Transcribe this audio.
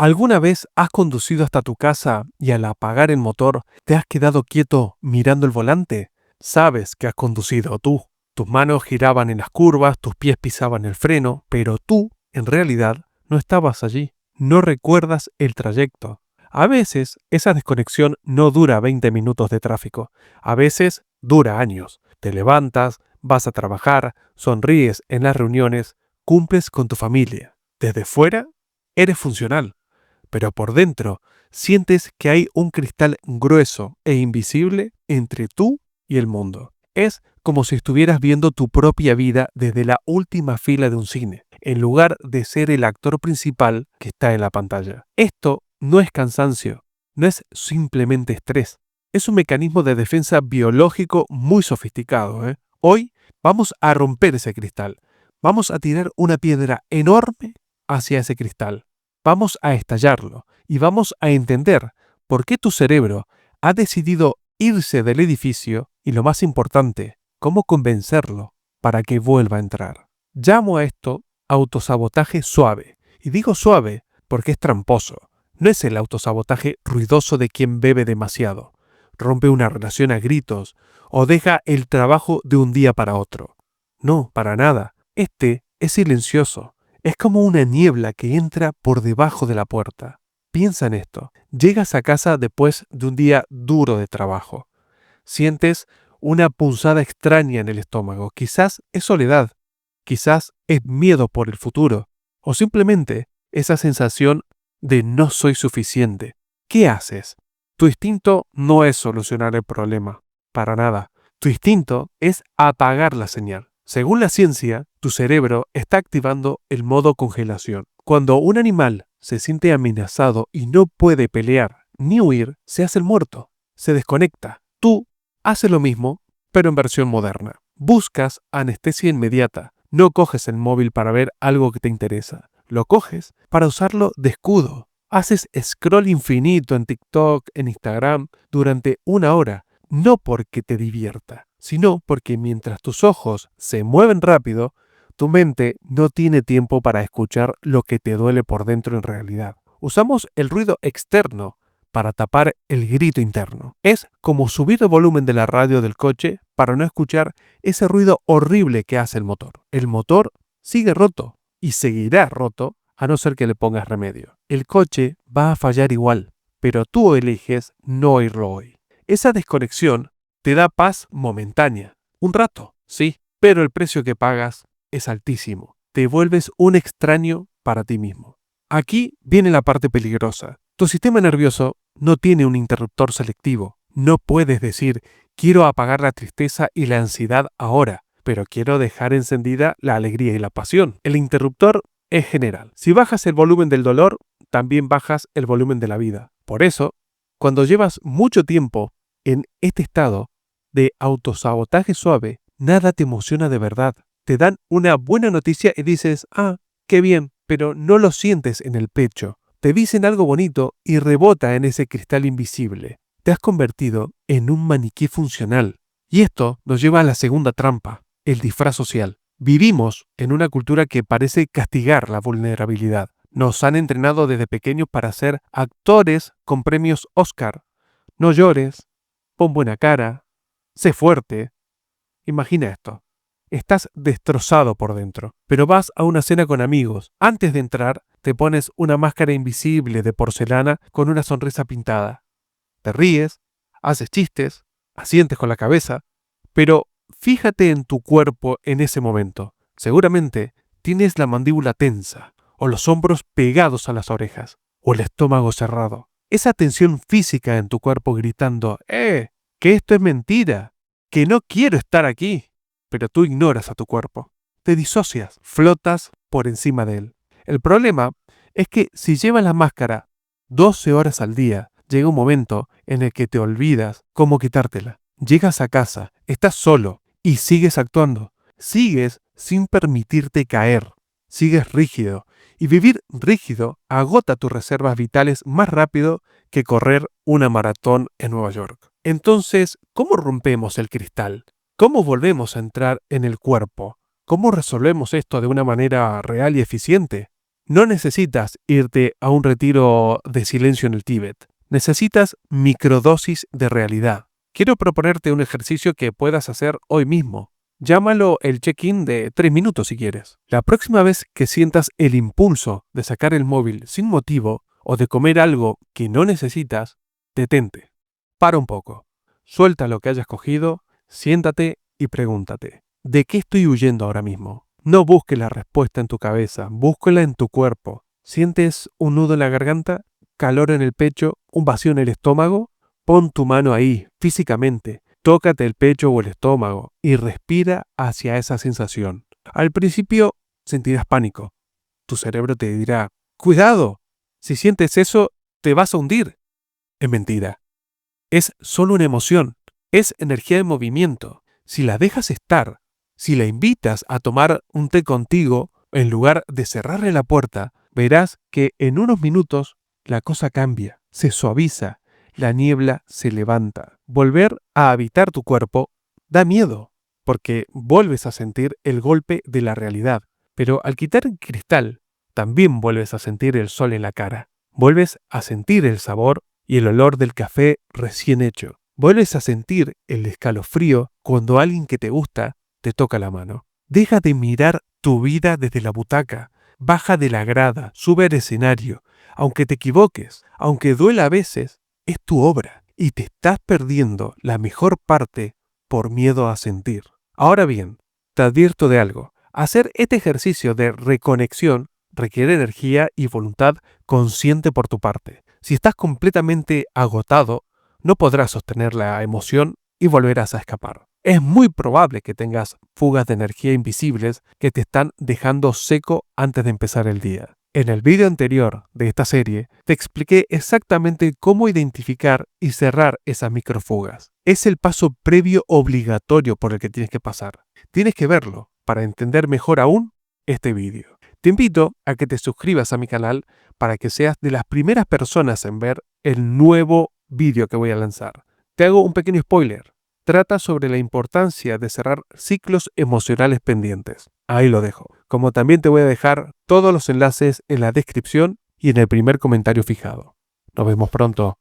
¿Alguna vez has conducido hasta tu casa y al apagar el motor te has quedado quieto mirando el volante? Sabes que has conducido tú. Tus manos giraban en las curvas, tus pies pisaban el freno, pero tú, en realidad, no estabas allí. No recuerdas el trayecto. A veces, esa desconexión no dura 20 minutos de tráfico. A veces, dura años. Te levantas, vas a trabajar, sonríes en las reuniones, cumples con tu familia. Desde fuera, eres funcional, pero por dentro sientes que hay un cristal grueso e invisible entre tú y el mundo. Es como si estuvieras viendo tu propia vida desde la última fila de un cine, en lugar de ser el actor principal que está en la pantalla. Esto no es cansancio, no es simplemente estrés. Es un mecanismo de defensa biológico muy sofisticado, ¿eh? Hoy vamos a romper ese cristal. Vamos a tirar una piedra enorme hacia ese cristal. Vamos a estallarlo y vamos a entender por qué tu cerebro ha decidido irse del edificio y, lo más importante, cómo convencerlo para que vuelva a entrar. Llamo a esto autosabotaje suave. Y digo suave porque es tramposo. No es el autosabotaje ruidoso de quien bebe demasiado, rompe una relación a gritos o deja el trabajo de un día para otro. No, para nada. Este es silencioso. Es como una niebla que entra por debajo de la puerta. Piensa en esto. Llegas a casa después de un día duro de trabajo. Sientes una punzada extraña en el estómago. Quizás es soledad, quizás es miedo por el futuro, o simplemente esa sensación de no soy suficiente. ¿Qué haces? Tu instinto no es solucionar el problema, para nada. Tu instinto es apagar la señal. Según la ciencia, tu cerebro está activando el modo congelación. Cuando un animal se siente amenazado y no puede pelear ni huir, se hace el muerto, se desconecta. Tú haces lo mismo, pero en versión moderna. Buscas anestesia inmediata. No coges el móvil para ver algo que te interesa. Lo coges para usarlo de escudo. Haces scroll infinito en TikTok, en Instagram, durante 1 hora. No porque te divierta, sino porque mientras tus ojos se mueven rápido, tu mente no tiene tiempo para escuchar lo que te duele por dentro en realidad. Usamos el ruido externo para tapar el grito interno. Es como subir el volumen de la radio del coche para no escuchar ese ruido horrible que hace el motor. El motor sigue roto y seguirá roto a no ser que le pongas remedio. El coche va a fallar igual, pero tú eliges no oírlo hoy. Esa desconexión te da paz momentánea. Un rato, sí, pero el precio que pagas es altísimo. Te vuelves un extraño para ti mismo. Aquí viene la parte peligrosa. Tu sistema nervioso no tiene un interruptor selectivo. No puedes decir, quiero apagar la tristeza y la ansiedad ahora, pero quiero dejar encendida la alegría y la pasión. El interruptor es general. Si bajas el volumen del dolor, también bajas el volumen de la vida. Por eso, cuando llevas mucho tiempo en este estado de autosabotaje suave, nada te emociona de verdad. Te dan una buena noticia y dices, qué bien, pero no lo sientes en el pecho. Te dicen algo bonito y rebota en ese cristal invisible. Te has convertido en un maniquí funcional. Y esto nos lleva a la segunda trampa, el disfraz social. Vivimos en una cultura que parece castigar la vulnerabilidad. Nos han entrenado desde pequeños para ser actores con premios Oscar. No llores, pon buena cara, sé fuerte. Imagina esto. Estás destrozado por dentro, pero vas a una cena con amigos. Antes de entrar, te pones una máscara invisible de porcelana con una sonrisa pintada. Te ríes, haces chistes, asientes con la cabeza, pero fíjate en tu cuerpo en ese momento. Seguramente tienes la mandíbula tensa, o los hombros pegados a las orejas, o el estómago cerrado. Esa tensión física en tu cuerpo gritando, que esto es mentira, que no quiero estar aquí. Pero tú ignoras a tu cuerpo. Te disocias, flotas por encima de él. El problema es que si llevas la máscara 12 horas al día, llega un momento en el que te olvidas cómo quitártela. Llegas a casa, estás solo y sigues actuando. Sigues sin permitirte caer. Sigues rígido. Y vivir rígido agota tus reservas vitales más rápido que correr una maratón en Nueva York. Entonces, ¿cómo rompemos el cristal? ¿Cómo volvemos a entrar en el cuerpo? ¿Cómo resolvemos esto de una manera real y eficiente? No necesitas irte a un retiro de silencio en el Tíbet. Necesitas microdosis de realidad. Quiero proponerte un ejercicio que puedas hacer hoy mismo. Llámalo el check-in de 3 minutos si quieres. La próxima vez que sientas el impulso de sacar el móvil sin motivo o de comer algo que no necesitas, detente. Para un poco. Suelta lo que hayas cogido, siéntate y pregúntate, ¿de qué estoy huyendo ahora mismo? No busques la respuesta en tu cabeza, búsquela en tu cuerpo. ¿Sientes un nudo en la garganta? ¿Calor en el pecho? ¿Un vacío en el estómago? Pon tu mano ahí, físicamente. Tócate el pecho o el estómago y respira hacia esa sensación. Al principio sentirás pánico. Tu cerebro te dirá, ¡cuidado! Si sientes eso, te vas a hundir. Es mentira. Es solo una emoción. Es energía de movimiento. Si la dejas estar, si la invitas a tomar un té contigo, en lugar de cerrarle la puerta, verás que en unos minutos la cosa cambia, se suaviza, la niebla se levanta. Volver a habitar tu cuerpo da miedo, porque vuelves a sentir el golpe de la realidad. Pero al quitar el cristal, también vuelves a sentir el sol en la cara. Vuelves a sentir el sabor y el olor del café recién hecho. Vuelves a sentir el escalofrío cuando alguien que te gusta te toca la mano. Deja de mirar tu vida desde la butaca. Baja de la grada, sube al escenario. Aunque te equivoques, aunque duela a veces, es tu obra y te estás perdiendo la mejor parte por miedo a sentir. Ahora bien, te advierto de algo. Hacer este ejercicio de reconexión requiere energía y voluntad consciente por tu parte. Si estás completamente agotado, no podrás sostener la emoción y volverás a escapar. Es muy probable que tengas fugas de energía invisibles que te están dejando seco antes de empezar el día. En el vídeo anterior de esta serie te expliqué exactamente cómo identificar y cerrar esas microfugas. Es el paso previo obligatorio por el que tienes que pasar. Tienes que verlo para entender mejor aún este vídeo. Te invito a que te suscribas a mi canal para que seas de las primeras personas en ver el nuevo vídeo que voy a lanzar. Te hago un pequeño spoiler. Trata sobre la importancia de cerrar ciclos emocionales pendientes. Ahí lo dejo. Como también te voy a dejar todos los enlaces en la descripción y en el primer comentario fijado. Nos vemos pronto.